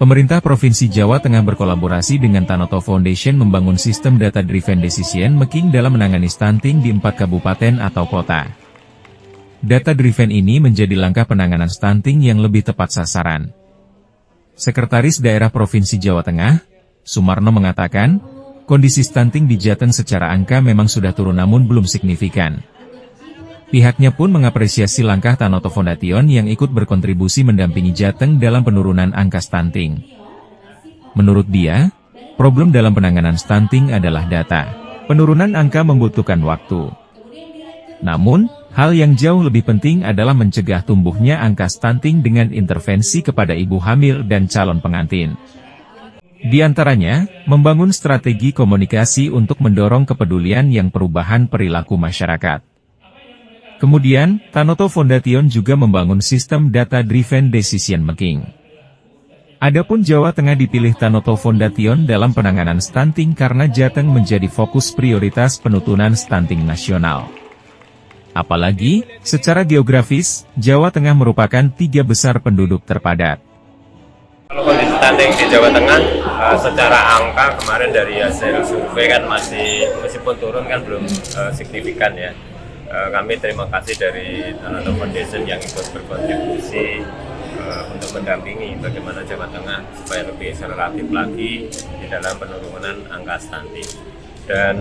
Pemerintah Provinsi Jawa Tengah berkolaborasi dengan Tanoto Foundation membangun sistem data-driven decision making dalam menangani stunting di 4 kabupaten atau kota. Data-driven ini menjadi langkah penanganan stunting yang lebih tepat sasaran. Sekretaris Daerah Provinsi Jawa Tengah, Sumarno mengatakan, kondisi stunting di Jateng secara angka memang sudah turun namun belum signifikan. Pihaknya pun mengapresiasi langkah Tanoto Foundation yang ikut berkontribusi mendampingi Jateng dalam penurunan angka stunting. Menurut dia, problem dalam penanganan stunting adalah data. Penurunan angka membutuhkan waktu. Namun, hal yang jauh lebih penting adalah mencegah tumbuhnya angka stunting dengan intervensi kepada ibu hamil dan calon pengantin. Di antaranya, membangun strategi komunikasi untuk mendorong kepedulian yang perubahan perilaku masyarakat. Kemudian, Tanoto Foundation juga membangun sistem data-driven decision making. Adapun Jawa Tengah dipilih Tanoto Foundation dalam penanganan stunting karena Jateng menjadi fokus prioritas penurunan stunting nasional. Apalagi, secara geografis, Jawa Tengah merupakan 3 besar penduduk terpadat. Kalau kondisi stunting di Jawa Tengah, secara angka kemarin dari hasil survei kan meskipun turun kan belum signifikan ya. Kami terima kasih dari Tanoto Foundation yang ikut berkontribusi untuk mendampingi bagaimana Jawa Tengah supaya lebih akseleratif lagi di dalam penurunan angka stunting. Dan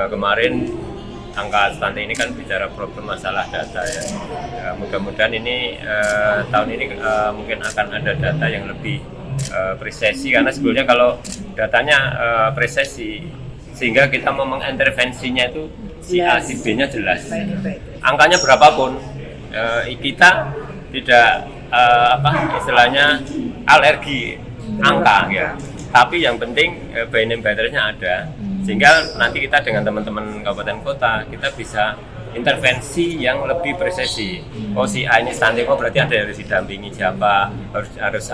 kemarin angka stunting ini kan bicara problem masalah data ya. Mudah-mudahan ini tahun ini mungkin akan ada data yang lebih presisi, karena sebelumnya kalau datanya presisi sehingga kita mau mengintervensinya itu si A, si B-nya jelas. Angkanya berapapun, kita tidak istilahnya alergi angka ya. Tapi yang penting binding boundary-nya ada, sehingga nanti kita dengan teman-teman kabupaten kota kita bisa intervensi yang lebih presisi. Oh si A ini stunting, oh berarti ada yang harus didampingi siapa, harus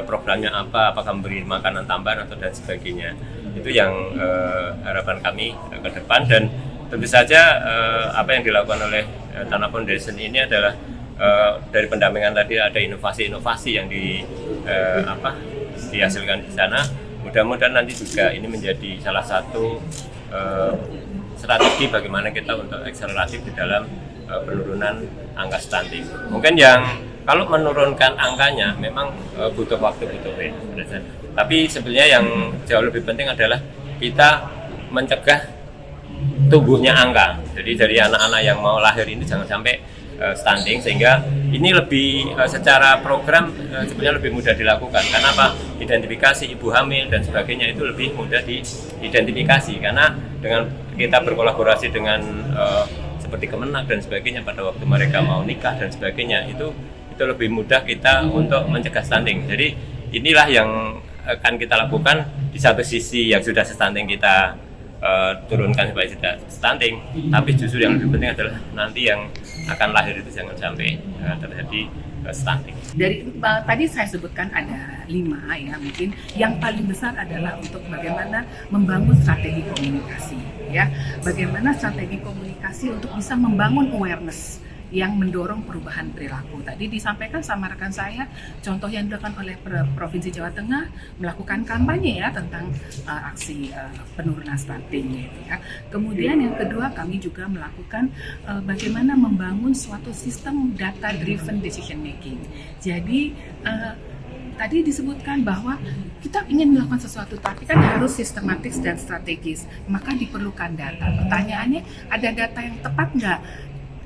programnya apa, apakah memberi makanan tambahan atau dan sebagainya. Itu yang harapan kami ke depan. Dan tentu saja apa yang dilakukan oleh Tanoto Foundation ini adalah dari pendampingan tadi ada inovasi-inovasi yang dihasilkan di sana. Mudah-mudahan nanti juga ini menjadi salah satu strategi bagaimana kita untuk akseleratif di dalam penurunan angka stunting. Mungkin yang kalau menurunkan angkanya memang butuh waktu, tapi sebenarnya yang jauh lebih penting adalah kita mencegah tumbuhnya angka. Jadi dari anak-anak yang mau lahir ini jangan sampai stunting, sehingga ini lebih secara program sebenarnya lebih mudah dilakukan. Karena apa? Identifikasi ibu hamil dan sebagainya itu lebih mudah diidentifikasi, karena dengan kita berkolaborasi dengan seperti Kemenak dan sebagainya pada waktu mereka mau nikah dan sebagainya, itu lebih mudah kita untuk mencegah stunting. Jadi inilah yang akan kita lakukan. Di satu sisi yang sudah stunting kita turunkan supaya tidak stunting, tapi justru yang lebih penting adalah nanti yang akan lahir itu jangan sampai terjadi stunting. Dari tadi saya sebutkan ada 5 ya, mungkin yang paling besar adalah untuk bagaimana membangun strategi komunikasi ya, bagaimana strategi komunikasi untuk bisa membangun awareness yang mendorong perubahan perilaku. Tadi disampaikan sama rekan saya, contoh yang dilakukan oleh Provinsi Jawa Tengah melakukan kampanye ya tentang aksi penurunan stunting gitu ya. Kemudian yang kedua, kami juga melakukan bagaimana membangun suatu sistem data driven decision making. Jadi tadi disebutkan bahwa kita ingin melakukan sesuatu tapi kan harus sistematis dan strategis, maka diperlukan data. Pertanyaannya, ada data yang tepat nggak?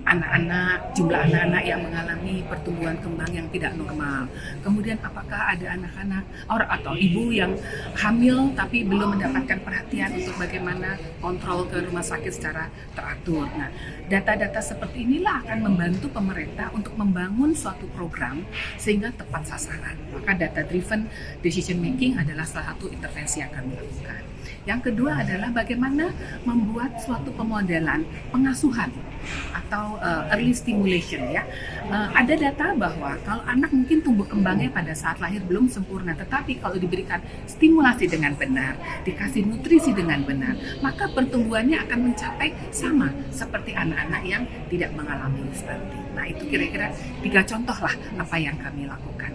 Anak-anak, jumlah anak-anak yang mengalami pertumbuhan kembang yang tidak normal. Kemudian apakah ada anak-anak atau ibu yang hamil tapi belum mendapatkan perhatian untuk bagaimana kontrol ke rumah sakit secara teratur. Nah, data-data seperti inilah akan membantu pemerintah untuk membangun suatu program sehingga tepat sasaran. Maka data-driven decision making adalah salah satu intervensi yang kami lakukan. Yang kedua adalah bagaimana membuat suatu pemodelan pengasuhan atau early stimulation ya. Ada data bahwa kalau anak mungkin tumbuh kembangnya pada saat lahir belum sempurna, tetapi kalau diberikan stimulasi dengan benar, dikasih nutrisi dengan benar, maka pertumbuhannya akan mencapai sama seperti anak-anak yang tidak mengalami stunting. Nah, itu kira-kira 3 contoh lah apa yang kami lakukan.